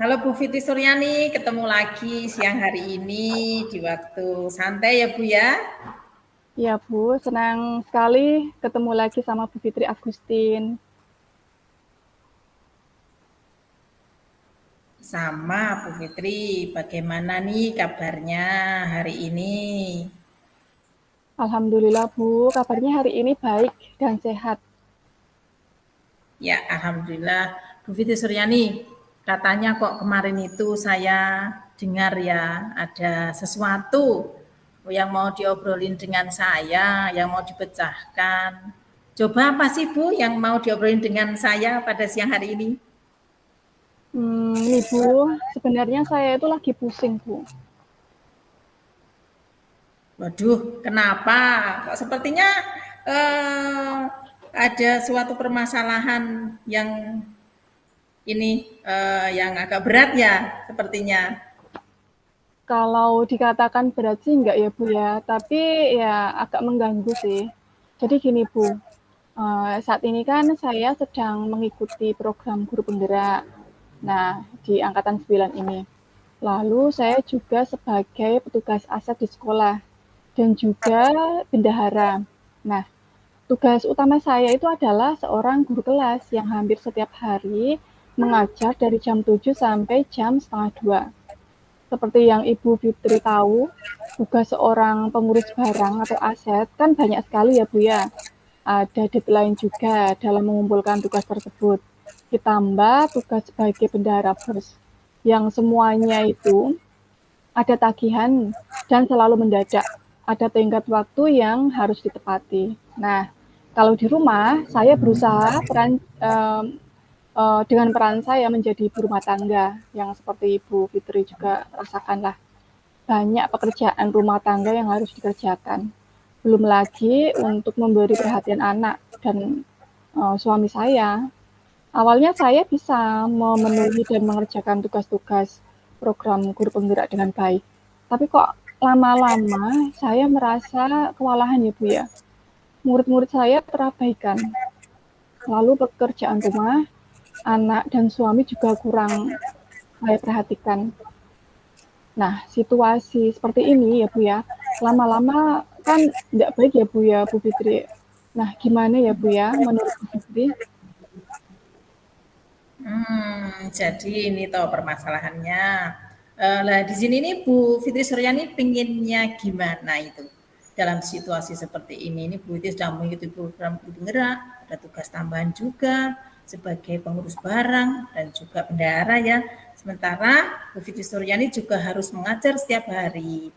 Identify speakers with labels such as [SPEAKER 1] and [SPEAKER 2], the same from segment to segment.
[SPEAKER 1] Halo Bu Fitri Suryani, ketemu lagi siang hari ini di waktu santai ya Bu ya.
[SPEAKER 2] Iya Bu, senang sekali ketemu lagi sama Bu Fitri Agustin.
[SPEAKER 1] Sama Bu Fitri, bagaimana nih kabarnya hari ini?
[SPEAKER 2] Alhamdulillah Bu, kabarnya hari ini baik dan sehat.
[SPEAKER 1] Ya, Alhamdulillah. Bu Fitri Suryani, katanya kok kemarin itu saya dengar ya ada sesuatu yang mau diobrolin dengan saya, yang mau dipecahkan. Coba apa sih Bu yang mau diobrolin dengan saya pada siang hari ini?
[SPEAKER 2] Nih Bu, sebenarnya saya itu lagi pusing Bu.
[SPEAKER 1] Waduh, kenapa? Kok sepertinya eh, ada suatu permasalahan yang yang agak berat ya, sepertinya.
[SPEAKER 2] Kalau dikatakan berat sih enggak ya Bu ya, tapi ya agak mengganggu sih. Jadi gini Bu, saat ini kan saya sedang mengikuti program guru penggerak. Nah, di angkatan 9 ini. Lalu saya juga sebagai petugas aset di sekolah dan juga bendahara. Nah, tugas utama saya itu adalah seorang guru kelas yang hampir setiap hari mengajar dari jam 7 sampai jam setengah 2. Seperti yang Ibu Fitri tahu, tugas seorang pengurus barang atau aset kan banyak sekali ya Bu ya. Ada deadline juga dalam mengumpulkan tugas tersebut. Ditambah tugas sebagai bendahara bers yang semuanya itu ada tagihan dan selalu mendadak. Ada tenggat waktu yang harus ditepati. Nah, kalau di rumah saya berusaha dengan peran saya menjadi ibu rumah tangga yang seperti Ibu Fitri juga rasakanlah. Banyak pekerjaan rumah tangga yang harus dikerjakan. Belum lagi untuk memberi perhatian anak dan suami saya. Awalnya saya bisa memenuhi dan mengerjakan tugas-tugas program guru penggerak dengan baik. Tapi kok lama-lama saya merasa kewalahan ya Bu ya. Murid-murid saya terabaikan. Lalu pekerjaan rumah, anak dan suami juga kurang saya perhatikan. Nah, situasi seperti ini ya Bu ya, lama-lama kan tidak baik ya Bu ya, Bu Fitri. Nah, gimana ya Bu ya menurut Bu Fitri?
[SPEAKER 1] Jadi ini toh permasalahannya. Lah di sini nih Bu Fitri Suryani pinginnya gimana itu dalam situasi seperti ini? Ini Bu Fitri sedang mengikuti program guru penggerak, ada tugas tambahan juga sebagai pengurus barang dan juga bendahara ya. Sementara Bu Fitri Suryani juga harus mengajar setiap hari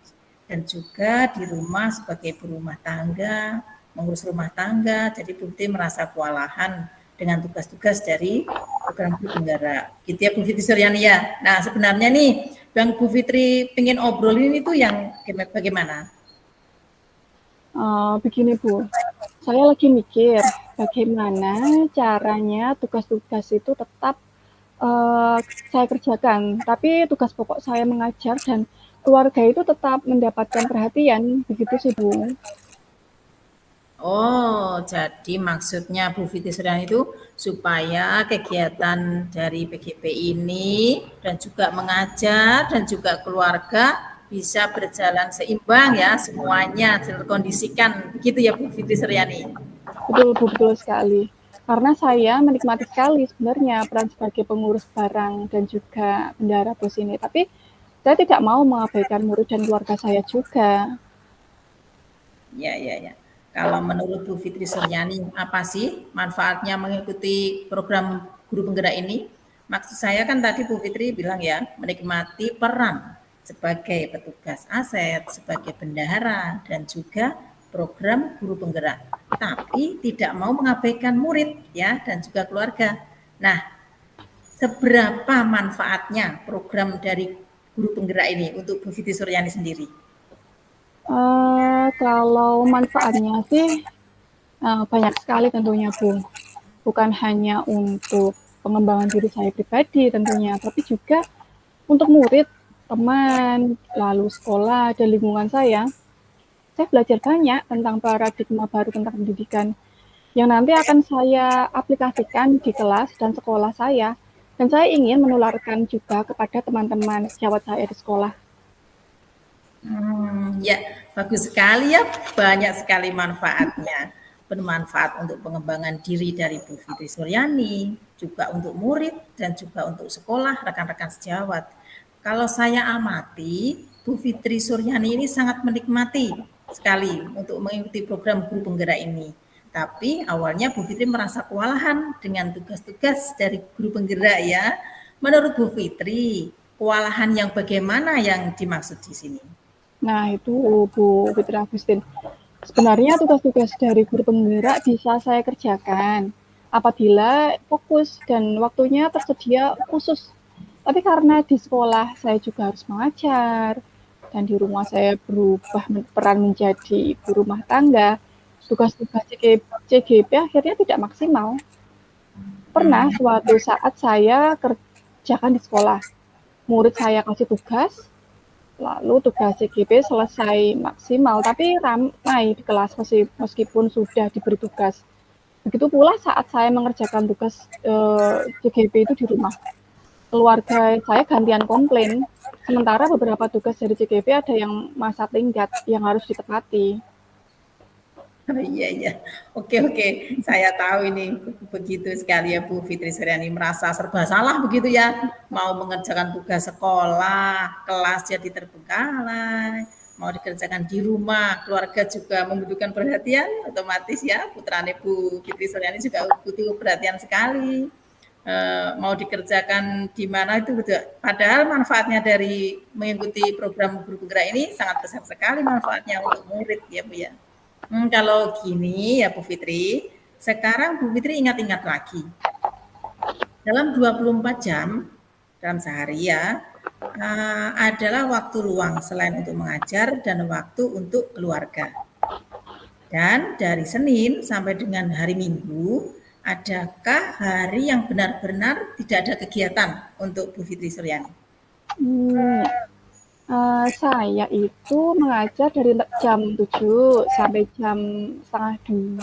[SPEAKER 1] dan juga di rumah sebagai ibu rumah tangga, mengurus rumah tangga. Jadi Bu Fitri merasa kewalahan dengan tugas-tugas dari program guru penggerak. Gitu ya Bu Fitri Suryani ya. Nah sebenarnya nih yang Bu Fitri pengen obrolin itu yang bagaimana?
[SPEAKER 2] Begini Bu, saya lagi mikir bagaimana caranya tugas-tugas itu tetap uh, saya kerjakan, tapi tugas pokok saya mengajar dan keluarga itu tetap mendapatkan perhatian, begitu sih Bu.
[SPEAKER 1] Oh, jadi maksudnya Bu Fitri Suryani itu supaya kegiatan dari PGP ini dan juga mengajar dan juga keluarga bisa berjalan seimbang ya semuanya terkondisikan begitu ya Bu Fitri Suryani.
[SPEAKER 2] Betul Bu, betul sekali. Karena saya menikmati sekali sebenarnya peran sebagai pengurus barang dan juga bendahara bos ini, tapi saya tidak mau mengabaikan murid dan keluarga saya juga.
[SPEAKER 1] Ya, ya, ya. Kalau menurut Bu Fitri Suryani, apa sih manfaatnya mengikuti program guru penggerak ini? Maksud saya kan tadi Bu Fitri bilang ya, menikmati peran sebagai petugas aset, sebagai bendahara, dan juga program guru penggerak. Tapi tidak mau mengabaikan murid ya dan juga keluarga. Nah, seberapa manfaatnya program dari guru penggerak ini untuk Bu Fitri Suryani sendiri?
[SPEAKER 2] Kalau manfaatnya sih banyak sekali tentunya Bu. Bukan hanya untuk pengembangan diri saya pribadi tentunya, tapi juga untuk murid, teman, lalu sekolah, dan lingkungan saya. Saya belajar banyak tentang paradigma baru tentang pendidikan yang nanti akan saya aplikasikan di kelas dan sekolah saya. Dan saya ingin menularkan juga kepada teman-teman sejawat saya di sekolah.
[SPEAKER 1] Ya, bagus sekali ya, banyak sekali manfaatnya. Bermanfaat untuk pengembangan diri dari Bu Fitri Suryani, juga untuk murid dan juga untuk sekolah, rekan-rekan sejawat. Kalau saya amati, Bu Fitri Suryani ini sangat menikmati sekali untuk mengikuti program guru penggerak ini. Tapi awalnya Bu Fitri merasa kewalahan dengan tugas-tugas dari guru penggerak ya. Menurut Bu Fitri, kewalahan yang bagaimana yang dimaksud di sini?
[SPEAKER 2] Nah, itu Bu Fitri Agustin. Sebenarnya tugas-tugas dari guru penggerak bisa saya kerjakan apabila fokus dan waktunya tersedia khusus. Tapi karena di sekolah saya juga harus mengajar dan di rumah saya berubah peran menjadi ibu rumah tangga, tugas-tugas CGP akhirnya tidak maksimal. Pernah suatu saat saya kerjakan di sekolah, murid saya kasih tugas, lalu tugas CGP selesai maksimal, tapi ramai di kelas meskipun sudah diberi tugas. Begitu pula saat saya mengerjakan tugas CGP itu di rumah. Keluarga saya gantian komplain, sementara beberapa tugas dari CGP ada yang masa tenggat yang harus ditepati.
[SPEAKER 1] Oh, iya, iya. Oke, oke. Saya tahu ini begitu sekali ya Bu Fitri Suryani merasa serba salah begitu ya. Mau mengerjakan tugas sekolah, kelas jadi terbengkalai, mau dikerjakan di rumah, keluarga juga membutuhkan perhatian, otomatis ya putrane Bu Fitri Suryani juga butuh perhatian sekali. Mau dikerjakan di mana itu betul. Padahal manfaatnya dari mengikuti program guru penggerak ini sangat besar sekali manfaatnya untuk murid ya Bu ya. Kalau gini ya Bu Fitri, sekarang Bu Fitri ingat-ingat lagi. Dalam 24 jam, dalam sehari ya, adalah waktu luang selain untuk mengajar dan waktu untuk keluarga. Dan dari Senin sampai dengan hari Minggu, adakah hari yang benar-benar tidak ada kegiatan untuk Bu Fitri Suryani?
[SPEAKER 2] Saya itu mengajar dari jam 7 sampai jam setengah 2.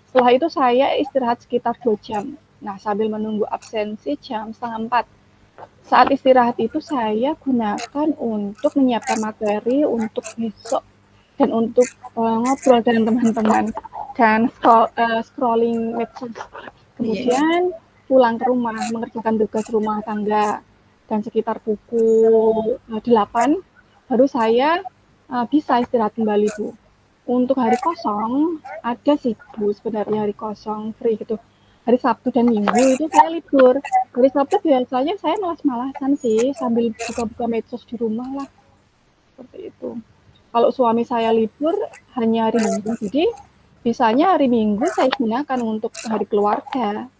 [SPEAKER 2] Setelah itu saya istirahat sekitar 2 jam. Nah, sambil menunggu absensi jam setengah 4. Saat istirahat itu saya gunakan untuk menyiapkan materi untuk besok dan untuk ngobrol dengan teman-teman dan scrolling medsos. Kemudian pulang ke rumah mengerjakan tugas rumah tangga dan sekitar pukul 8 baru saya bisa istirahat kembali Bu. Untuk hari kosong ada sih Bu sebenarnya hari kosong free gitu. Hari Sabtu dan Minggu itu saya libur. Hari Sabtu biasanya saya malas-malasan sih sambil buka-buka medsos di rumah lah. Seperti itu. Kalau suami saya libur hanya hari Minggu, jadi bisanya hari Minggu saya gunakan untuk hari keluarga.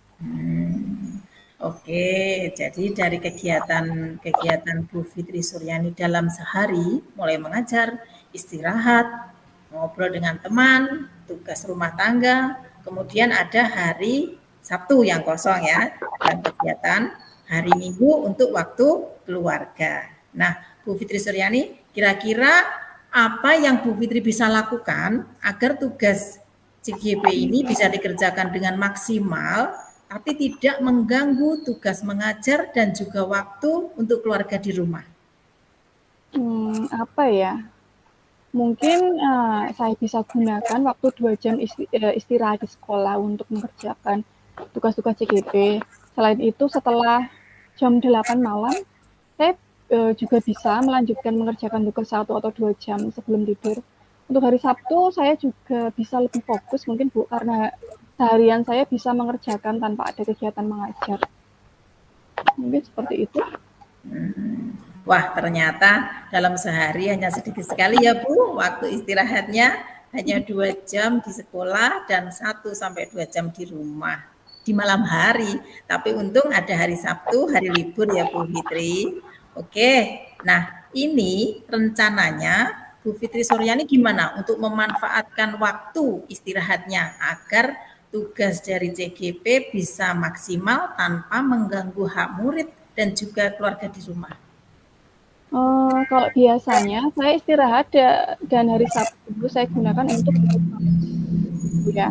[SPEAKER 1] Oke, jadi dari kegiatan Bu Fitri Suryani dalam sehari, mulai mengajar, istirahat, ngobrol dengan teman, tugas rumah tangga, kemudian ada hari Sabtu yang kosong ya, dan kegiatan hari Minggu untuk waktu keluarga. Nah, Bu Fitri Suryani, kira-kira apa yang Bu Fitri bisa lakukan agar tugas CGP ini bisa dikerjakan dengan maksimal tapi tidak mengganggu tugas mengajar dan juga waktu untuk keluarga di rumah.
[SPEAKER 2] Apa ya? Mungkin saya bisa gunakan waktu 2 jam istirahat di sekolah untuk mengerjakan tugas-tugas CGP. Selain itu setelah jam 8 malam, saya juga bisa melanjutkan mengerjakan tugas 1 atau 2 jam sebelum tidur. Untuk hari Sabtu saya juga bisa lebih fokus mungkin Bu, karena seharian saya bisa mengerjakan tanpa ada kegiatan mengajar. Mungkin seperti itu.
[SPEAKER 1] Wah, ternyata dalam sehari hanya sedikit sekali ya Bu, waktu istirahatnya hanya 2 jam di sekolah dan 1 sampai 2 jam di rumah di malam hari. Tapi untung ada hari Sabtu, hari libur ya Bu Fitri. Oke, nah ini rencananya Bu Fitri Suryani gimana untuk memanfaatkan waktu istirahatnya agar tugas dari CGP bisa maksimal tanpa mengganggu hak murid dan juga keluarga di rumah.
[SPEAKER 2] Kalau biasanya saya istirahat dan hari Sabtu saya gunakan untuk ya.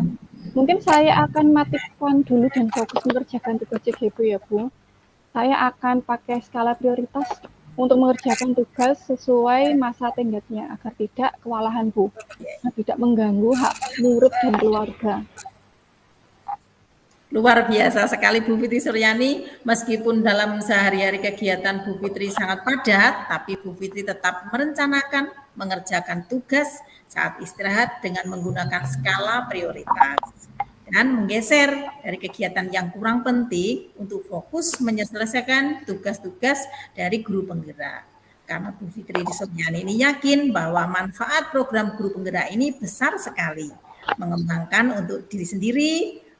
[SPEAKER 2] Mungkin saya akan matikan dulu dan fokus mengerjakan tugas CGP ya Bu. saya akan pakai skala prioritas untuk mengerjakan tugas sesuai masa tenggatnya agar tidak kewalahan, Bu. Tidak mengganggu hak murid dan keluarga.
[SPEAKER 1] Luar biasa sekali Bu Fitri Suryani, meskipun dalam sehari-hari kegiatan Bu Fitri sangat padat, tapi Bu Fitri tetap merencanakan mengerjakan tugas saat istirahat dengan menggunakan skala prioritas dan menggeser dari kegiatan yang kurang penting untuk fokus menyelesaikan tugas-tugas dari guru penggerak. Karena Bu Fitri Suryani ini yakin bahwa manfaat program guru penggerak ini besar sekali, mengembangkan untuk diri sendiri,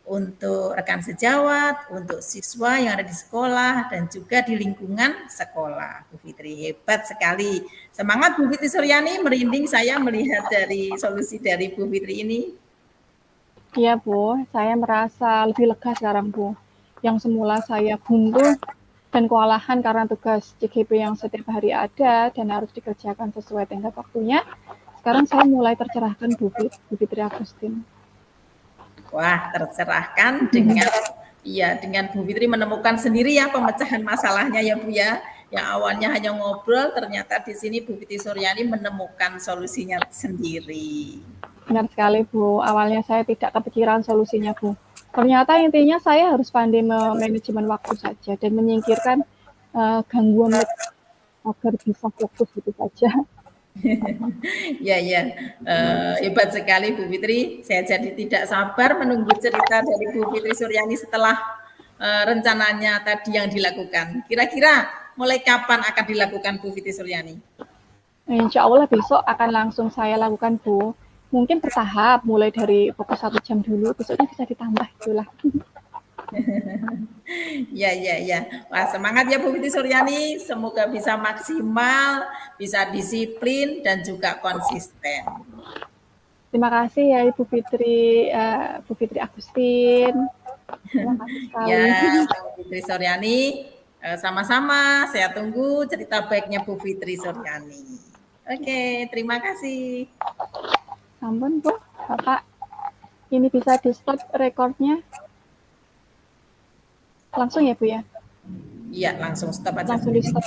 [SPEAKER 1] untuk rekan sejawat, untuk siswa yang ada di sekolah, dan juga di lingkungan sekolah. Bu Fitri, hebat sekali. Semangat Bu Fitri Suryani, merinding saya melihat dari solusi dari Bu Fitri ini.
[SPEAKER 2] Iya, Bu. Saya merasa lebih lega sekarang, Bu. Yang semula saya buntu dan kewalahan karena tugas CGP yang setiap hari ada dan harus dikerjakan sesuai tenggat waktunya. Sekarang saya mulai tercerahkan, Bu Fitri Agustin.
[SPEAKER 1] Wah, tercerahkan dengan Bu Fitri menemukan sendiri ya pemecahan masalahnya ya Bu ya. Yang awalnya hanya ngobrol, ternyata di sini Bu Fitri Suryani menemukan solusinya sendiri.
[SPEAKER 2] Benar sekali, Bu. Awalnya saya tidak kepikiran solusinya, Bu. Ternyata intinya saya harus pandai manajemen waktu saja dan menyingkirkan gangguan agar bisa fokus gitu saja.
[SPEAKER 1] Ya, hebat sekali Bu Fitri. Saya jadi tidak sabar menunggu cerita dari Bu Fitri Suryani setelah rencananya tadi yang dilakukan. Kira-kira mulai kapan akan dilakukan Bu Fitri Suryani?
[SPEAKER 2] Insya Allah besok akan langsung saya lakukan, Bu. Mungkin bertahap, mulai dari fokus 1 jam dulu, besoknya bisa ditambah itulah.
[SPEAKER 1] Ya. Wah, semangat ya Bu Fitri Suryani. Semoga bisa maksimal, bisa disiplin, dan juga konsisten.
[SPEAKER 2] Terima kasih ya Bu Fitri Agustin. Terima kasih sekali.
[SPEAKER 1] Ya, Bu Fitri Suryani, sama-sama. Saya tunggu cerita baiknya Bu Fitri Suryani. Oke, terima kasih.
[SPEAKER 2] Ampun, Bu. Bapak, ini bisa di-stop recordnya? Langsung ya, Bu ya?
[SPEAKER 1] Iya, langsung stop aja.
[SPEAKER 2] Langsung di-stop.